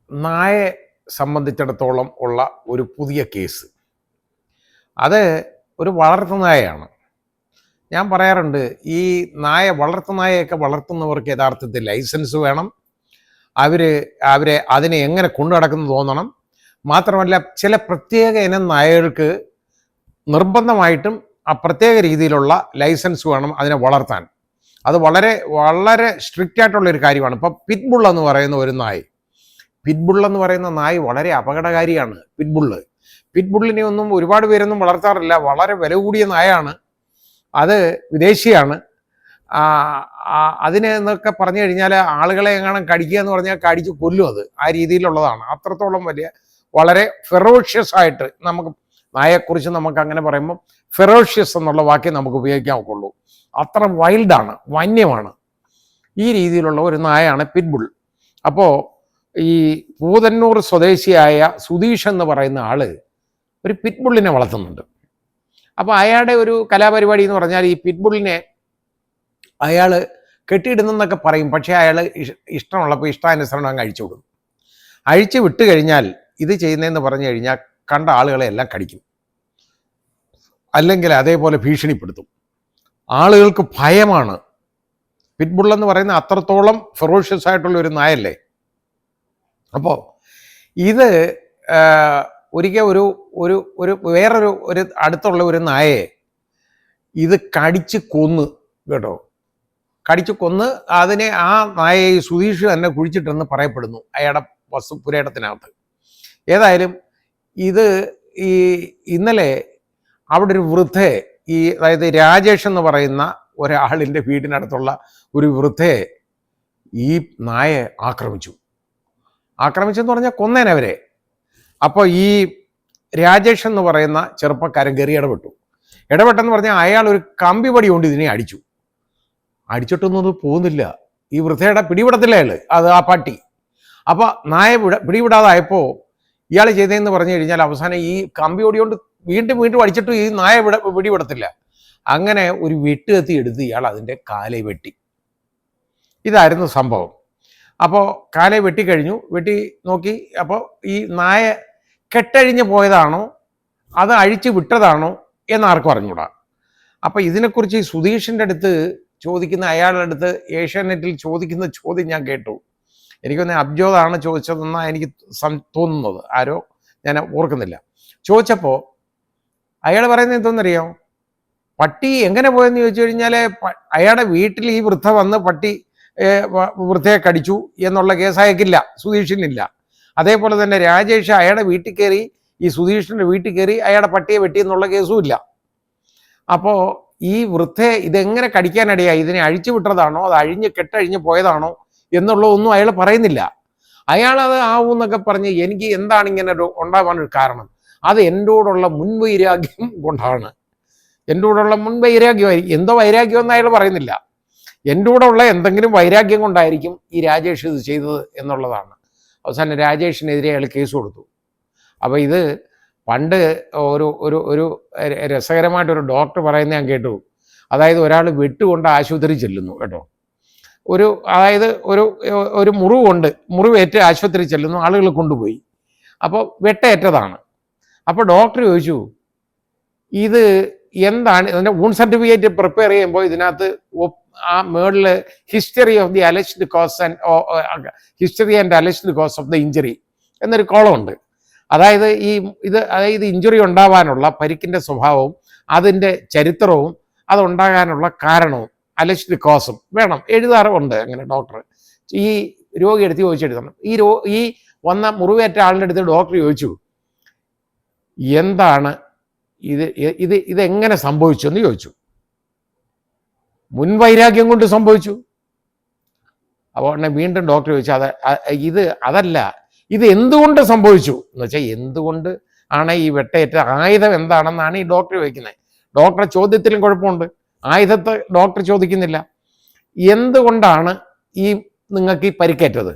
നായയെ സംബന്ധിച്ചിടത്തോളം ഉള്ള ഒരു പുതിയ കേസ്. അത് ഒരു വളർത്തുനായയാണ്. ഞാൻ പറയാറുണ്ട്, ഈ വളർത്തുനായയൊക്കെ വളർത്തുന്നവർക്ക് യഥാർത്ഥത്തിൽ ലൈസൻസ് വേണം. അവരെ അതിനെ എങ്ങനെ കൊണ്ടു നടക്കുന്നു തോന്നണം. മാത്രമല്ല, ചില പ്രത്യേക ഇനം നായകൾക്ക് നിർബന്ധമായിട്ടും ആ പ്രത്യേക രീതിയിലുള്ള ലൈസൻസ് വേണം അതിനെ വളർത്താൻ. അത് വളരെ വളരെ സ്ട്രിക്റ്റ് ആയിട്ടുള്ളൊരു കാര്യമാണ്. ഇപ്പം പിറ്റ്ബുൾ എന്ന് പറയുന്ന ഒരു നായ്, പിറ്റ്ബുൾ എന്ന് പറയുന്ന നായ് വളരെ അപകടകാരിയാണ്. പിറ്റ്ബുള്ളിനെ ഒന്നും ഒരുപാട് പേരൊന്നും വളർത്താറില്ല. വളരെ വില കൂടിയ നായാണ്. അത് വിദേശിയാണ്. അതിനെ എന്നൊക്കെ പറഞ്ഞു കഴിഞ്ഞാൽ ആളുകളെ എങ്ങാനും കടിക്കുക എന്ന് പറഞ്ഞാൽ കടിച്ച് കൊല്ലും. അത് ആ രീതിയിലുള്ളതാണ്. അത്രത്തോളം വലിയ വളരെ ഫെറോഷ്യസ് ആയിട്ട്, നമുക്ക് നായയെക്കുറിച്ച് നമുക്ക് അങ്ങനെ പറയുമ്പോൾ ഫെറോഷ്യസ് എന്നുള്ള വാക്യം നമുക്ക് ഉപയോഗിക്കാൻ ഒക്കുള്ളൂ. അത്ര വൈൽഡാണ്, വന്യമാണ്. ഈ രീതിയിലുള്ള ഒരു നായയാണ് പിറ്റ്ബുൾ. അപ്പോൾ ഈ പൂതന്നൂർ സ്വദേശിയായ സുധീഷ് എന്ന് പറയുന്ന ആള് ഒരു പിറ്റ്ബുള്ളിനെ വളർത്തുന്നുണ്ട്. അപ്പോൾ അയാളുടെ ഒരു കലാപരിപാടി എന്ന് പറഞ്ഞാൽ ഈ പിറ്റ്ബുള്ളിനെ അയാൾ കെട്ടിയിടുന്നെന്നൊക്കെ പറയും. പക്ഷേ അയാൾ ഇഷ്ടമുള്ളപ്പോൾ ഇഷ്ടാനുസരണം അങ്ങ് അഴിച്ചു വിടും. അഴിച്ചു വിട്ട് കഴിഞ്ഞാൽ ഇത് ചെയ്യുന്നതെന്ന് പറഞ്ഞു കഴിഞ്ഞാൽ കണ്ട ആളുകളെ എല്ലാം കടിക്കും, അല്ലെങ്കിൽ അതേപോലെ ഭീഷണിപ്പെടുത്തും. ആളുകൾക്ക് ഭയമാണ്. പിറ്റ്ബുൾ എന്ന് പറയുന്ന അത്രത്തോളം ഫെറോഷ്യസ് ആയിട്ടുള്ള ഒരു നായല്ലേ. അപ്പോൾ ഇത് ഒരിക്കൽ വേറൊരു അടുത്തുള്ള ഒരു നായയെ ഇത് കടിച്ച് കൊന്ന് കേട്ടോ. കടിച്ച് കൊന്ന് അതിനെ ആ നായയെ സുധീഷ് തന്നെ കുഴിച്ചിട്ടെന്ന് പറയപ്പെടുന്നു അയാളുടെ പുരയിടത്തിനകത്ത്. ഏതായാലും ഇത് ഇന്നലെ അവിടെ ഒരു വൃദ്ധയെ, അതായത് രാജേഷ് എന്ന് പറയുന്ന ഒരാളിൻ്റെ വീടിനടുത്തുള്ള ഒരു വൃദ്ധയെ ഈ നായ ആക്രമിച്ചെന്ന് പറഞ്ഞാൽ കൊന്നേനവരെ. അപ്പോൾ ഈ രാജേഷ് എന്ന് പറയുന്ന ചെറുപ്പക്കാരൻ കയറി ഇടപെട്ടെന്ന് പറഞ്ഞാൽ അയാൾ ഒരു കമ്പി പടി കൊണ്ട് ഇതിനെ അടിച്ചിട്ടൊന്നും അത് പോകുന്നില്ല. ഈ വൃദ്ധയുടെ പിടിവിടത്തില്ല അയാൾ, ആ പട്ടി. അപ്പോൾ നായ പിടിവിടാതായപ്പോൾ ഇയാൾ ചെയ്തതെന്ന് പറഞ്ഞു കഴിഞ്ഞാൽ അവസാനം ഈ കമ്പി ഓടി കൊണ്ട് വീണ്ടും അടിച്ചിട്ട് ഈ നായ പിടിവിടത്തില്ല. അങ്ങനെ ഒരു വെട്ടുകത്തി എടുത്ത് ഇയാൾ അതിൻ്റെ കാലെ വെട്ടി. ഇതായിരുന്നു സംഭവം. അപ്പോൾ കാലെ വെട്ടി നോക്കി. അപ്പോൾ ഈ നായ കെട്ടഴിഞ്ഞ് പോയതാണോ അത് അഴിച്ചു വിട്ടതാണോ എന്നാർക്കും അറിഞ്ഞൂടാ. അപ്പോൾ ഇതിനെക്കുറിച്ച് ഈ സുധീഷിൻ്റെ അടുത്ത് അയാളുടെ അടുത്ത് ഏഷ്യാനെറ്റിൽ ചോദിക്കുന്ന ചോദ്യം ഞാൻ കേട്ടു. എനിക്കൊന്ന് അബ്ജോദാണ് ചോദിച്ചതെന്നാണ് എനിക്ക് തോന്നുന്നത്. ആരോ, ഞാൻ ഓർക്കുന്നില്ല. ചോദിച്ചപ്പോൾ അയാൾ പറയുന്നത് എന്തോന്നറിയോ, പട്ടി എങ്ങനെ പോയെന്ന് ചോദിച്ചു കഴിഞ്ഞാൽ അയാളുടെ വീട്ടിൽ ഈ വൃദ്ധ വന്ന് വൃദ്ധയെ കടിച്ചു എന്നുള്ള കേസ് അയക്കില്ല, സുധീഷിനില്ല. അതേപോലെ തന്നെ രാജേഷ് അയാളുടെ വീട്ടിൽ കയറി, ഈ സുധീഷിൻ്റെ വീട്ടിൽ കയറി അയാളുടെ പട്ടിയെ വെട്ടി എന്നുള്ള കേസും ഇല്ല. അപ്പോൾ ഈ വൃദ്ധയെ ഇതെങ്ങനെ കടിക്കാനിടയായി, ഇതിനെ അഴിച്ചു വിട്ടതാണോ അത് കെട്ടഴിഞ്ഞ് പോയതാണോ എന്നുള്ളതൊന്നും അയാൾ പറയുന്നില്ല. അയാളത് ആവൂന്നൊക്കെ പറഞ്ഞ് എനിക്ക് എന്താണ് ഇങ്ങനെ ഉണ്ടാവാനൊരു കാരണം, അത് എന്നോടുള്ള മുൻവൈരാഗ്യം കൊണ്ടാണ്. എന്നോടുള്ള മുൻവൈരാഗ്യമായിരിക്കും, എന്തോ വൈരാഗ്യമെന്ന് അയാൾ പറയുന്നില്ല. എൻ്റെ കൂടെ ഉള്ള എന്തെങ്കിലും വൈരാഗ്യം കൊണ്ടായിരിക്കും ഈ രാജേഷ് ഇത് ചെയ്തത് എന്നുള്ളതാണ്. അവസാനം രാജേഷിനെതിരെ അയാൾ കേസ് കൊടുത്തു. അപ്പോൾ ഇത് പണ്ട് ഒരു രസകരമായിട്ടൊരു ഡോക്ടർ പറയുന്നത് ഞാൻ കേട്ടു. അതായത് ഒരാൾ വെട്ടുകൊണ്ട് ആശുപത്രി ചെല്ലുന്നു കേട്ടോ. അതായത് ഒരു മുറിവേറ്റ് ആശുപത്രി ചെല്ലുന്നു, ആളുകൾ കൊണ്ടുപോയി. അപ്പോൾ വെട്ടേറ്റതാണ്. അപ്പോൾ ഡോക്ടർ ചോദിച്ചു, ഇത് എന്താണ്, ഇതിൻ്റെ വൂണ്ട് സർട്ടിഫിക്കറ്റ് പ്രിപ്പയർ ചെയ്യുമ്പോൾ ഇതിനകത്ത് ആ മേളിൽ history of the alleged cause and alleged cause of the injury എന്നൊരു കോളമുണ്ട്. അതായത് അതായത് ഇഞ്ചുറി ഉണ്ടാവാനുള്ള പരിക്കിൻ്റെ സ്വഭാവവും അതിൻ്റെ ചരിത്രവും അതുണ്ടാകാനുള്ള കാരണവും അലജ്ഡ് കോസും വേണം, എഴുതാറുണ്ട് അങ്ങനെ ഡോക്ടർ. ഈ രോഗിയെടുത്ത് ചോദിച്ചെടുക്കണം. ഈ വന്ന മുറിവേറ്റ ആളിൻ്റെ അടുത്ത് ഡോക്ടർ ചോദിച്ചു, എന്താണ് ഇതെങ്ങനെ സംഭവിച്ചു എന്ന് ചോദിച്ചു. മുൻവൈരാഗ്യം കൊണ്ട് സംഭവിച്ചു. അപ്പോൾ വീണ്ടും ഡോക്ടർ ചോദിച്ചു, അതല്ല, ഇത് എന്തുകൊണ്ട് സംഭവിച്ചു എന്ന് വെച്ചാൽ എന്തുകൊണ്ട് ആണ് ഈ വെട്ടേറ്റ ആയുധം എന്താണെന്നാണ് ഈ ഡോക്ടർ ചോദിക്കുന്നത്. ഡോക്ടറെ ചോദ്യത്തിലും കുഴപ്പമുണ്ട്, ആയുധത്തെ ഡോക്ടർ ചോദിക്കുന്നില്ല. എന്തുകൊണ്ടാണ് നിങ്ങൾക്ക് ഈ പരിക്കേറ്റത്?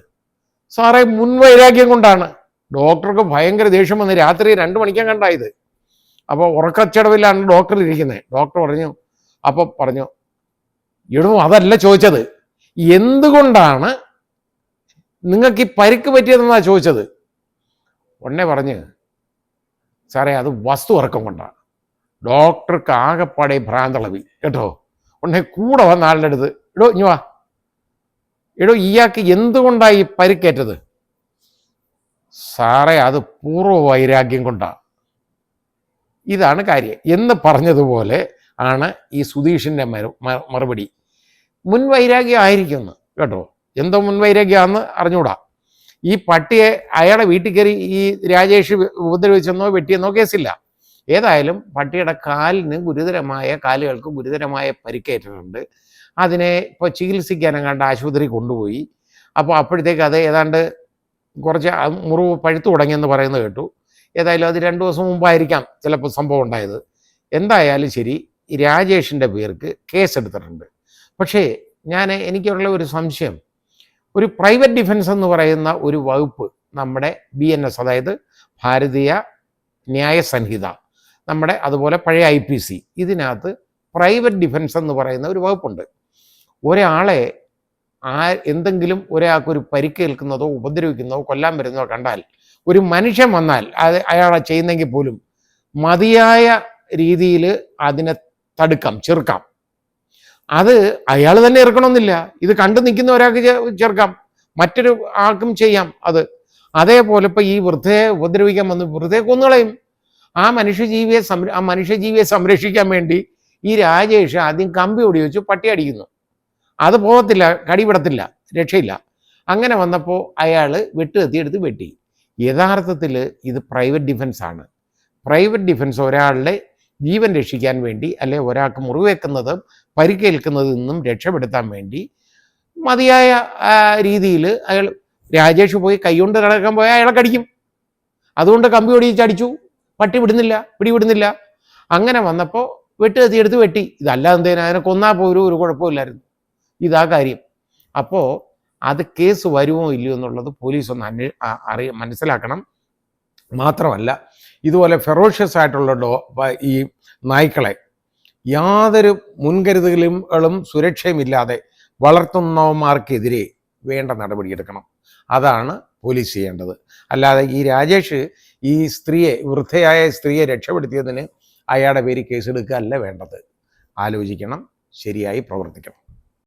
സാറേ, മുൻവൈരാഗ്യം കൊണ്ടാണ്. ഡോക്ടർക്ക് ഭയങ്കര ദേഷ്യം വന്ന് രാത്രി 2 മണിക്കാൻ കണ്ടായത്. അപ്പോൾ ഉറക്കച്ചടവിലാണ് ഡോക്ടർ ഇരിക്കുന്നത്. ഡോക്ടർ പറഞ്ഞു, അതല്ല ചോദിച്ചത്, എന്തുകൊണ്ടാണ് നിങ്ങൾക്ക് ഈ പരിക്ക് പറ്റിയതെന്നാണ് ചോദിച്ചത്. ഉടനെ പറഞ്ഞ് സാറേ അത് വസ്തു ഉറക്കം കൊണ്ടാണ്. ഡോക്ടർക്ക് ആകെപ്പാടെ ഭ്രാന്തളവി കേട്ടോ. ഉടനെ കൂടെ വന്ന ആളുടെ അടുത്ത് എടോ ഇഞ്ഞു വാ, എടോ ഇയാൾക്ക് എന്തുകൊണ്ടാണ് ഈ പരിക്കേറ്റത്? സാറേ അത് പൂർവ്വ വൈരാഗ്യം കൊണ്ടാണ്. ഇതാണ് കാര്യം എന്ന് പറഞ്ഞതുപോലെ ആണ് ഈ സുധീഷിൻ്റെ മറുപടി. മുൻവൈരാഗ്യം ആയിരിക്കുന്നു കേട്ടോ. എന്തോ മുൻവൈരാഗ്യമാണെന്ന് അറിഞ്ഞൂടാ. ഈ പട്ടിയെ അയാളെ വീട്ടിൽ കയറി ഈ രാജേഷ് ഉപദ്രവിച്ചെന്നോ വെട്ടിയെന്നോ കേസില്ല. ഏതായാലും പട്ടിയുടെ കാലുകൾക്ക് ഗുരുതരമായ പരിക്കേറ്റിട്ടുണ്ട്. അതിനെ ഇപ്പോൾ ചികിത്സിക്കാനെങ്ങാണ്ട് ആശുപത്രി കൊണ്ടുപോയി. അപ്പോൾ അപ്പോഴത്തേക്ക് അത് ഏതാണ്ട് കുറച്ച് മുറിവ് പഴുത്തു തുടങ്ങിയെന്ന് പറയുന്നത് കേട്ടു. ഏതായാലും അത് 2 ദിവസം മുമ്പായിരിക്കാം ചിലപ്പോൾ സംഭവം ഉണ്ടായത്. എന്തായാലും ശരി, രാജേഷിൻ്റെ പേർക്ക് കേസെടുത്തിട്ടുണ്ട്. പക്ഷേ എനിക്കുള്ള ഒരു സംശയം, ഒരു പ്രൈവറ്റ് ഡിഫൻസ് എന്ന് പറയുന്ന ഒരു വകുപ്പ് നമ്മുടെ BNS, അതായത് ഭാരതീയ ന്യായ സംഹിത, നമ്മുടെ അതുപോലെ പഴയ IPC, ഇതിനകത്ത് പ്രൈവറ്റ് ഡിഫൻസ് എന്ന് പറയുന്ന ഒരു വകുപ്പുണ്ട്. ഒരാളെ എന്തെങ്കിലും ഒരാൾക്കൊരു പരിക്കേൽക്കുന്നതോ ഉപദ്രവിക്കുന്നതോ കൊല്ലാൻ വരുന്നതോ കണ്ടാൽ, ഒരു മനുഷ്യൻ വന്നാൽ അയാളെ ചെയ്യുന്നെങ്കിൽ പോലും മതിയായ രീതിയിൽ അതിനെ ചെറുക്കാം. അത് അയാൾ തന്നെ ഇറക്കണമെന്നില്ല. ഇത് കണ്ടു നിൽക്കുന്ന ഒരാൾക്ക് ചേർക്കാം, മറ്റൊരു ആൾക്കും ചെയ്യാം. അതേപോലെ ഇപ്പോൾ ഈ വൃദ്ധയെ ഉപദ്രവിക്കാൻ വന്ന് വൃദ്ധയെ കൊന്നുകളയും. ആ മനുഷ്യജീവിയെ സംരക്ഷിക്കാൻ വേണ്ടി ഈ രാജേഷ് ആദ്യം കമ്പി ഒടിവെച്ച് പട്ടി അടിക്കുന്നു. അത് പോകത്തില്ല, കടിപിടത്തില്ല, രക്ഷയില്ല. അങ്ങനെ വന്നപ്പോൾ അയാൾ വെട്ടുകത്തിയെടുത്ത് വെട്ടി. യഥാർത്ഥത്തിൽ ഇത് പ്രൈവറ്റ് ഡിഫൻസ് ആണ്. പ്രൈവറ്റ് ഡിഫൻസ് ഒരാളുടെ ജീവൻ രക്ഷിക്കാൻ വേണ്ടി, അല്ലെ ഒരാൾക്ക് മുറിവേക്കുന്നതും പരിക്കേൽക്കുന്നതിൽ നിന്നും രക്ഷപ്പെടുത്താൻ വേണ്ടി മതിയായ രീതിയിൽ രാജേഷ് പോയി കൈകൊണ്ട് കിടക്കാൻ പോയാൽ അയാളെ കടിക്കും. അതുകൊണ്ട് കമ്പി ഒടിച്ചടിച്ചു, പട്ടി പിടിവിടുന്നില്ല. അങ്ങനെ വന്നപ്പോൾ വെട്ടുകത്തിയെടുത്ത് വെട്ടി. ഇതല്ലാതെ എന്തേലും അതിനെ കൊന്നാൽ പോലും ഒരു കുഴപ്പമില്ലായിരുന്നു. ഇതാ കാര്യം. അപ്പോൾ അത് കേസ് വരുമോ ഇല്ലയോ എന്നുള്ളത് പോലീസ് ഒന്ന് മനസ്സിലാക്കണം. മാത്രമല്ല, ഇതുപോലെ ഫെറോഷ്യസ് ആയിട്ടുള്ള ഈ നായ്ക്കളെ യാതൊരു മുൻകരുതലുകളും സുരക്ഷയുമില്ലാതെ വളർത്തുന്നവന്മാർക്കെതിരെ വേണ്ട നടപടിയെടുക്കണം. അതാണ് പോലീസ് ചെയ്യേണ്ടത്. അല്ലാതെ ഈ രാജേഷ് ഈ വൃദ്ധയായ സ്ത്രീയെ രക്ഷപ്പെടുത്തിയതിന് അയാളുടെ പേര് കേസെടുക്കുക അല്ല വേണ്ടത്. ആലോചിക്കണം, ശരിയായി പ്രവർത്തിക്കണം.